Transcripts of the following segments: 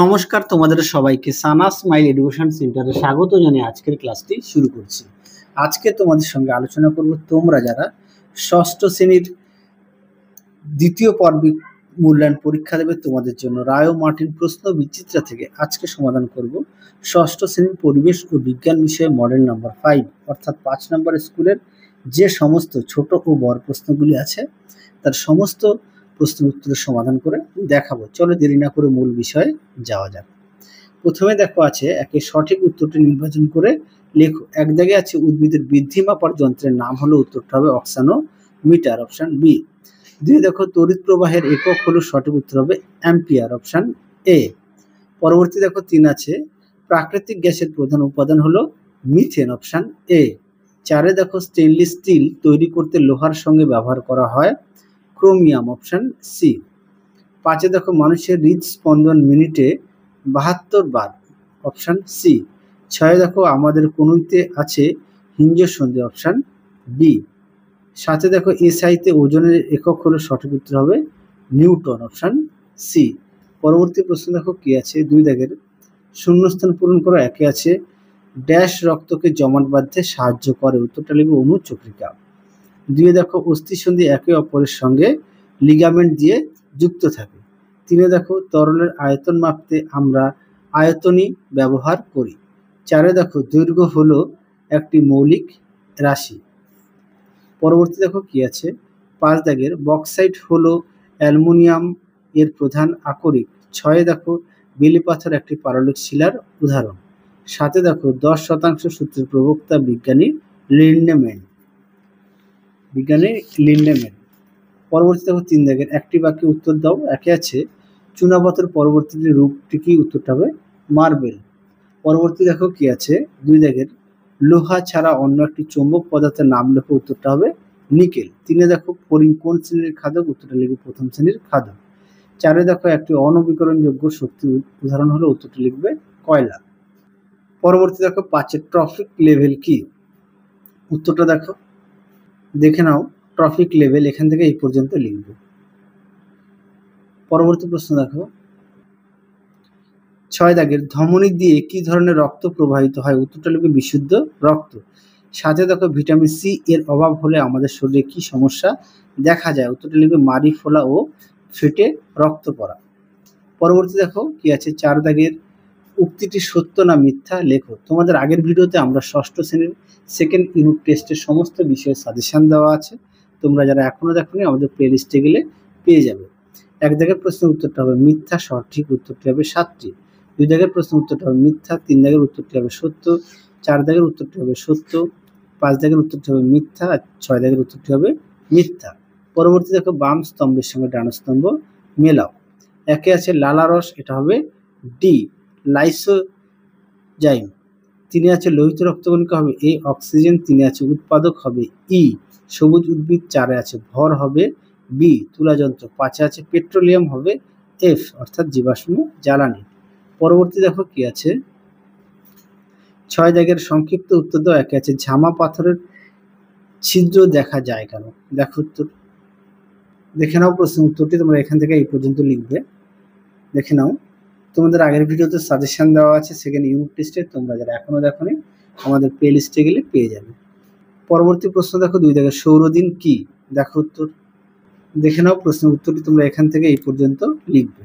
নমস্কার তোমাদের সবাইকে সানা স্মাইল এডুকেশন সেন্টারে স্বাগত জানিয়ে আজকের ক্লাসটি শুরু করছি। আজকে তোমাদের সঙ্গে আলোচনা করব তোমরা যারা ষষ্ঠ শ্রেণীর দ্বিতীয় পর্বে মূল্যায়ন পরীক্ষা দেবে তোমাদের জন্য রায় ও মার্টিন প্রশ্ন বিচিত্রা থেকে আজকে সমাধান করব ষষ্ঠ শ্রেণীর পরিবেশ ও বিজ্ঞান বিষয়ে মডেল নাম্বার 5 অর্থাৎ 5 নম্বর স্কুলের যে সমস্ত ছোট ও বড় প্রশ্নগুলি আছে তার সমস্ত প্রশ্নের উত্তরের সমাধান করে দেখাবো। চলো দেরি না করে মূল বিষয়ে যাওয়া যাক। প্রথমে দেখো আছে একে সঠিক উত্তরটি নির্বাচন করে লেখো। এক দাগে আছে উদ্ভিদের বৃদ্ধি মাপার যন্ত্রের নাম হলো, উত্তরটা হবে অক্সানোমিটার, অপশন বি। দুই দেখো তড়িৎ প্রবাহের একক হলো, সঠিক উত্তর হবে অ্যাম্পিয়ার, অপশন এ। পরবর্তী দেখো 3 আছে প্রাকৃতিক গ্যাসের প্রধান উপাদান হলো মিথেন, অপশন এ। 4 দেখো স্টেনলেস স্টিল তৈরি করতে লোহার সঙ্গে ব্যবহার করা হয় ক্রোমিয়াম, অপশন সি। 5 দেখো মানুষের হৃদস্পন্দন মিনিটে 72 বার, অপশন সি। 6 দেখো আমাদের কনুইতে আছে হিঞ্জ সন্ধি, অপশন বি। 7 দেখো এসআইতে ওজনের একক হলো, সঠিক উত্তর হবে নিউটন, অপশন সি। পরবর্তী প্রশ্ন দেখো কি আছে 2 দাগের শূন্যস্থান পূরণ করো। একে আছে ড্যাশ রক্তকে জমাট বাঁধতে সাহায্য করে, উত্তরটা লিখবে অনুচক্রিকা। 2 দেখো অস্থিসন্ধি একে অপরের সঙ্গে লিগামেন্ট দিয়ে যুক্ত থাকে। 3 দেখো তরলের আয়তন মাপতে আমরা আয়তনী ব্যবহার করি। 4 দেখো দৈর্ঘ্য হলো একটি মৌলিক রাশি। পরবর্তী দেখো কি আছে 5 দাগের বক্সাইট হলো অ্যালুমিনিয়াম এর প্রধান আকরিক। 6 দেখো বেলে পাথর একটি পারলিক শিলার উদাহরণ। 7 দেখো 10% সূত্রের প্রবক্তা বিজ্ঞানী লিন্ডেম্যান। পরবর্তী দেখো 3 দাগের একটি বাক্যে উত্তর দাও। একে আছে চুনাপাথর পরবর্তী রূপটি কি, উত্তরটা হবে মার্বেল। পরবর্তী দেখো কি আছে 2 দাগের লোহা ছাড়া অন্য একটি চৌম্বক পদার্থের নাম লেখো, উত্তরটা হবে নিকেল। 3 দেখো ফড়িং কোন শ্রেণীর খাদক, উত্তরটা লিখবে প্রথম শ্রেণীর খাদক। 4 দেখো একটি অনবীকরণযোগ্য শক্তির উদাহরণ হলো, উত্তরটা লিখবে কয়লা। পরবর্তী দেখো 5 ট্রফিক লেভেল কি, উত্তরটা দেখো দেখে নাও। ট্রফিক লেভেল এখান থেকে এই পর্যন্ত লিখবে। পরবর্তী প্রশ্ন দেখো 6 দাগের ধমনী দিয়ে কি ধরনের রক্ত প্রবাহিত হয়, উত্তরটা লিখবে বিশুদ্ধ রক্ত। 7 দেখো ভিটামিন সি এর অভাব হলে আমাদের শরীরে কি সমস্যা দেখা যায়, উত্তরটা লিখবে মাড়ি ফোলা ও ফেটে রক্ত পড়া। পরবর্তী দেখো কি আছে 4 দাগের উক্তিটি সত্য না মিথ্যা লেখো। তোমাদের আগের ভিডিওতে আমরা ষষ্ঠ শ্রেণীর সেকেন্ড ইউনিট টেস্টের সমস্ত বিষয়ে সাজেশন দেওয়া আছে, তোমরা যারা এখনো দেখোনি আমাদের প্লে লিস্টে গেলে পেয়ে যাবে। 1 দাগের প্রশ্নের উত্তরটা হবে মিথ্যা, সঠিক উত্তরটি হবে 7টি। 2 দাগের প্রশ্নের উত্তরটা হবে মিথ্যা, 3 দাগের উত্তরটি হবে সত্য, 4 দাগের উত্তরটি হবে সত্য, 5 দাগের উত্তরটি হবে মিথ্যা, আর 6 দাগের উত্তরটি হবে মিথ্যা। পরবর্তী দেখো বাম স্তম্ভের সঙ্গে ডান স্তম্ভ মেলাও। একে আছে লালারস, এটা হবে ডি লাইসোজাইম। 3 আছে লোহিত রক্তকণিকা হবে এ অক্সিজেন। 3 আছে উৎপাদক হবে ই সবুজ উদ্ভিদ। 4 আছে ভর হবে বি তুলাযন্ত্র। 5 আছে পেট্রোলিয়াম হবে এফ অর্থাৎ জীবাশ্ম জ্বালানি। পরবর্তী দেখো কি আছে 6 দাগের সংক্ষিপ্ত উত্তর দাও। একে আছে ঝামা পাথরের ছিদ্র দেখা যায় কেন, দেখো উত্তর দেখে নাও। প্রশ্নের উত্তরটি তোমরা এখান থেকে এই পর্যন্ত লিখবে, দেখে নাও। তোমাদের আগের ভিডিওতে সাজেশন দেওয়া আছে সেকেন্ড ইউনিট টেস্টে, তোমরা যারা এখনো দেখোনি আমাদের প্লে লিস্টে গেলে পেয়ে যাবে। পরবর্তী প্রশ্ন দেখো 2 দাগের সৌরদিন কি, দেখো উত্তর দেখে নাও। প্রশ্নের উত্তরটি তোমরা এখান থেকে এই পর্যন্ত লিখবে,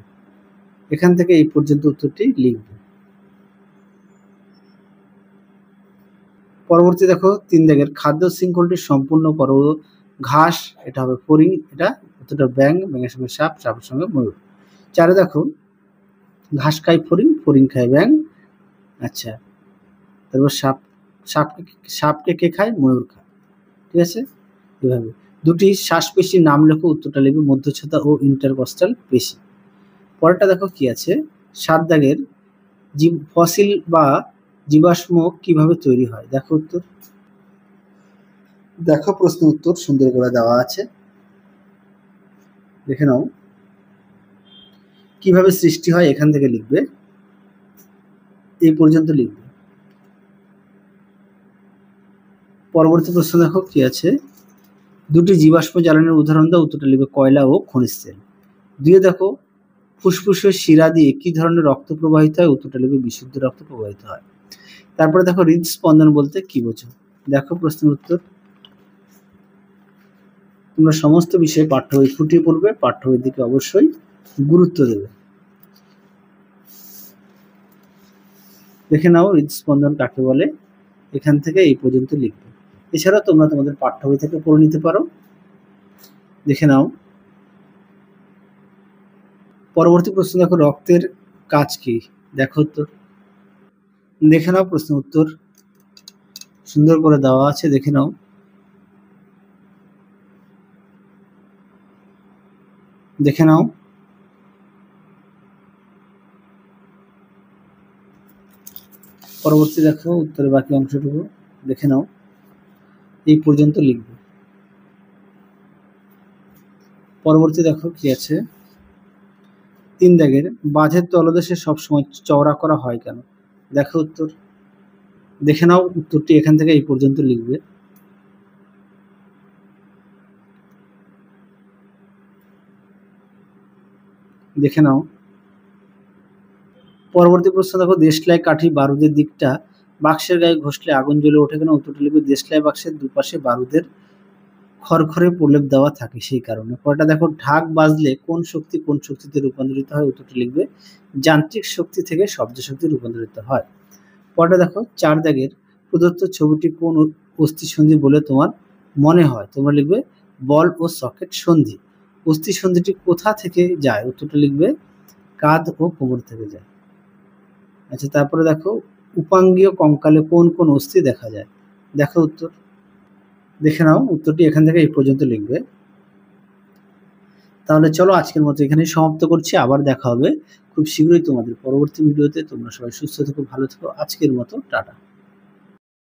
এখান থেকে এই পর্যন্ত উত্তরটি লিখবে। পরবর্তী দেখো 3 দাগের খাদ্য শৃঙ্খলটি সম্পূর্ণ করো। ঘাস, এটা হবে ফড়িং, এটা উত্তরটা ব্যাঙ, ব্যাঙের সঙ্গে সাপ, সাপের সঙ্গে ময়ূর। 4 দেখো ঘাস খায় ফড়িং, ফড়িং খায় ব্যাঙ। আচ্ছা, তারপর সাপকে কে খায়, ময়ূর খায়। ঠিক আছে, এভাবে। 2টি শ্বাসপেশির নাম লেখো, উত্তরটা লিখবে মধ্যচ্ছদা ও ইন্টারকস্টাল পেশি। পরেরটা দেখো কি আছে 7 দাগের ফসিল বা জীবাশ্ম কিভাবে তৈরি হয়, দেখো উত্তর দেখো। প্রশ্ন উত্তর সুন্দর করে দেওয়া আছে, দেখে নাও। কিভাবে সৃষ্টি হয় এখান থেকে লিখবে, এই পর্যন্ত লিখবে। পরবর্তী প্রশ্ন দেখো কি আছে 2টি জীবাশ্ম জ্বালানির উদাহরণ দাও, উত্তরটা লিখবে কয়লা ও খনিজ তেল। 2 দেখো ফুসফুসের শিরা দিয়ে কি ধরনের রক্ত প্রবাহিত হয়? উত্তরটা লিখবে বিশুদ্ধ রক্ত প্রবাহিত হয়। তারপরে দেখো হৃদস্পন্দন বলতে কি বোঝো? দেখো প্রশ্নের উত্তর। তোমরা সমস্ত বিষয়ে পাঠ্য বই ফুটিয়ে পড়বে, পাঠ্য বইয়ের দিকে অবশ্যই গুরুত্ব দেবে। দেখে নাও হৃদস্পন্দন কাকে বলে, এখান থেকে এই পর্যন্ত লিখবে। এছাড়া তোমরা তোমাদের পাঠ্য বই থেকে পড়ে নিতে পারো। দেখে নাও পরবর্তী প্রশ্ন, দেখো রক্তের কাজ কি? দেখো উত্তর। দেখে নাও প্রশ্ন উত্তর সুন্দর করে দেওয়া আছে, দেখে নাও। দেখে নাও পরবর্তী দেখো উত্তরের বাকি অংশটুকু দেখে নাও, এই পর্যন্ত লিখবে। পরবর্তী দেখো কি আছে, 3 দাগের বাঁধের তলদেশে সবসময় চওড়া করা হয় কেন? দেখো উত্তর। দেখে নাও উত্তরটি এখান থেকে এই পর্যন্ত লিখবে। দেখে নাও পরবর্তী প্রশ্ন দেখো, দেশলাই কাঠি বারুদের দিকটা বাক্সের গায়ে ঘষলে আগুন জ্বলে ওঠে কেন? উত্তরটি লিখবে দেশলাই বাক্সের দুপাশে বারুদের খড়খড়ে প্রলেপ দেওয়া থাকে সেই কারণে। পরেরটা দেখো, ঢাক বাজলে কোন শক্তি কোন শক্তিতে রূপান্তরিত হয়? উত্তরটি লিখবে যান্ত্রিক শক্তি থেকে শব্দ শক্তি রূপান্তরিত হয়। পরেরটা দেখো 4 দাগের প্রদত্ত ছবিটি কোন অস্থি সন্ধি বলে তোমার মনে হয়? তোমরা লিখবে বল ও সকেট সন্ধি। অস্থি সন্ধিটি কোথা থেকে যায়? উত্তরটা লিখবে কাঁধ ও কোমর থেকে যায়। আচ্ছা, তারপরে দেখো উপাঙ্গীয় কঙ্কালে কোন কোন অস্থি দেখা যায়? দেখো উত্তর। দেখে নাও উত্তরটি এখান থেকে এই পর্যন্ত লিখবে। তাহলে চলো আজকের মতো এখানেই সমাপ্ত করছি, আবার দেখা হবে খুব শীঘ্রই তোমাদের পরবর্তী ভিডিওতে। তোমরা সবাই সুস্থ থেকো, ভালো থেকো। আজকের মতো টাটা।